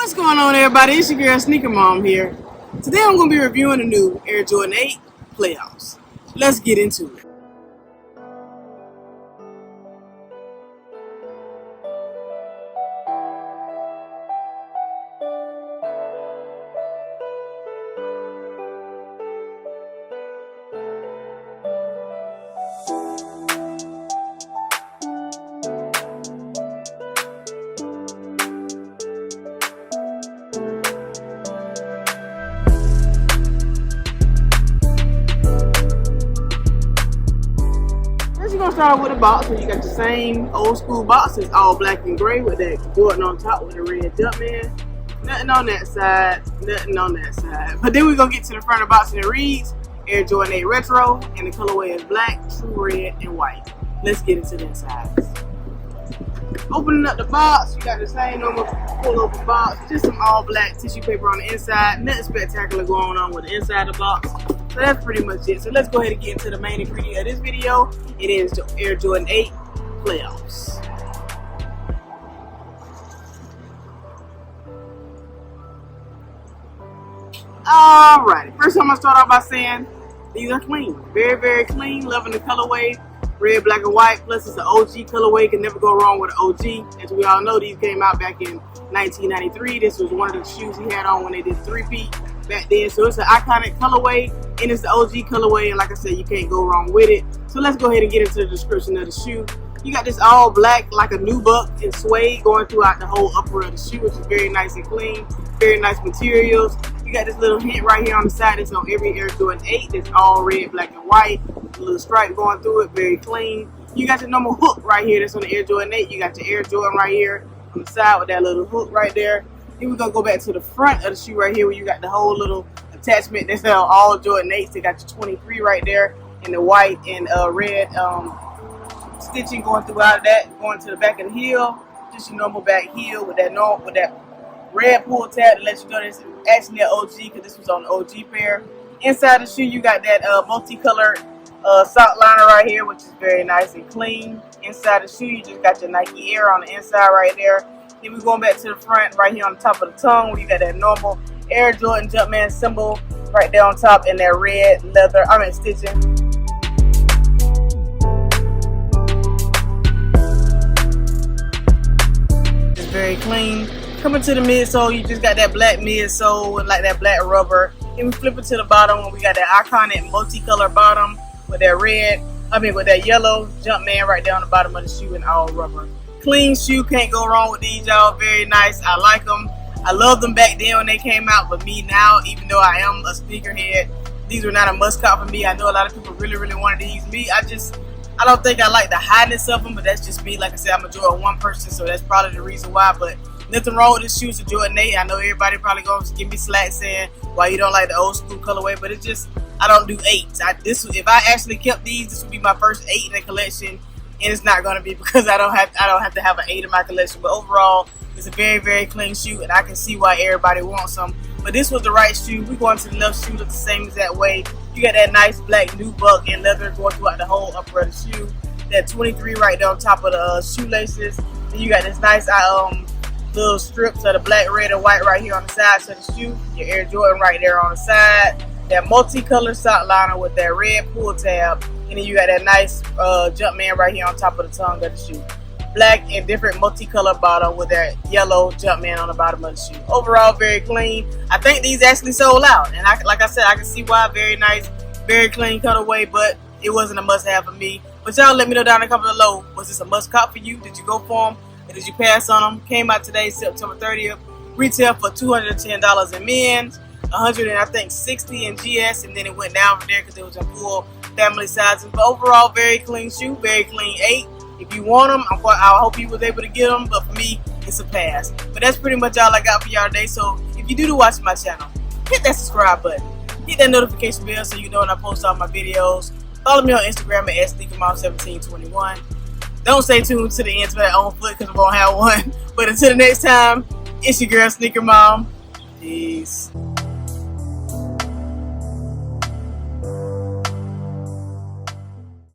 What's going on, everybody? It's your girl Sneaker Mom here. Today I'm going to be reviewing the new Air Jordan 8 playoffs. Let's get into it. You're gonna start off with a box, and you got the same old school box. It's all black and gray with that Jordan on top with the red Jumpman. Nothing on that side, nothing on that side. But then we're gonna get to the front of the box, and it reads Air Jordan 8 Retro, and the colorway is black, true red, and white. Let's get into the insides. Opening up the box, you got the same normal pull open box, just some all black tissue paper on the inside. Nothing spectacular going on with the inside of the box. So that's pretty much it. So let's go ahead and get into the main ingredient of this video. It is the Air Jordan 8 playoffs. Alrighty, first I'm gonna start off by saying these are clean. Very, very clean. Loving the colorway. Red, black, and white. Plus it's an OG colorway. Can never go wrong with an OG. As we all know, these came out back in 1993. This was one of the shoes he had on when they did three-peat back then. So it's an iconic colorway, and it's the OG colorway, and like I said, you can't go wrong with it. So let's go ahead and get into the description of the shoe. You got this all black, like a nubuck and suede going throughout the whole upper of the shoe, which is very nice and clean. Very nice materials. You got this little hint right here on the side that's on every Air Jordan 8 that's all red, black, and white. A little stripe going through it, very clean. You got your normal hook right here that's on the Air Jordan 8. You got your Air Jordan right here on the side with that little hook right there. Then we're going to go back to the front of the shoe right here where you got the whole little attachment that's on all Jordan 8s. They got your 23 right there and the white and red stitching going throughout of that. Going to the back of the heel, just your normal back heel with that red pull tab to let you know this is actually an OG because this was on the OG pair. Inside the shoe you got that multicolored sock liner right here, which is very nice and clean. Inside the shoe you just got your Nike Air on the inside right there. Then we're going back to the front right here on the top of the tongue where you got that normal Air Jordan Jumpman symbol right there on top and that red leather, stitching. It's very clean. Coming to the midsole, you just got that black midsole and like that black rubber. Then we flip it to the bottom and we got that iconic multicolor bottom with that with that yellow Jumpman right there on the bottom of the shoe and all rubber. Clean shoe, can't go wrong with these, y'all. Very nice. I like them. I loved them back then when they came out, but me now, even though I am a sneakerhead, these were not a must-cop for me. I know a lot of people really, really wanted these. Me, I don't think I like the highness of them, but that's just me. Like I said, I'm a Jordan 1 person, so that's probably the reason why, but nothing wrong with this shoe. It's a Jordan 8. I know everybody probably going to give me slack saying why you don't like the old school colorway, but it's just, I don't do 8s. If I actually kept these, this would be my first 8 in the collection. And it's not going to be because I don't have to have an 8 in my collection. But overall, it's a very, very clean shoe, and I can see why everybody wants them. But this was the right shoe. We're going to the left shoe, look the same exact way. You got that nice black nubuck and leather going throughout the whole upper of the shoe. That 23 right there on top of the shoelaces. Then you got this nice little strips of the black, red, and white right here on the sides of the shoe. Your Air Jordan right there on the side. That multicolored sock liner with that red pull tab. And then you got that nice Jumpman right here on top of the tongue of the shoe. Black and different multicolored bottom with that yellow Jumpman on the bottom of the shoe. Overall, very clean. I think these actually sold out. And like I said, I can see why. Very nice, very clean colorway, but it wasn't a must-have for me. But y'all let me know down in the comment below. Was this a must-cop for you? Did you go for them? Or did you pass on them? Came out today, September 30th. Retail for $210 in men's. $160 in GS, and then it went down from there because it was in full family sizes. But overall, very clean shoe, very clean 8. If you want them, I hope you was able to get them, but for me, it's a pass. But that's pretty much all I got for y'all today. So if you do watch my channel, hit that subscribe button, hit that notification bell so you know when I post all my videos. Follow me on Instagram at sneakermom1721. Don't stay tuned to the end for that on foot because we won't have one. But until the next time, it's your girl Sneaker Mom. Peace.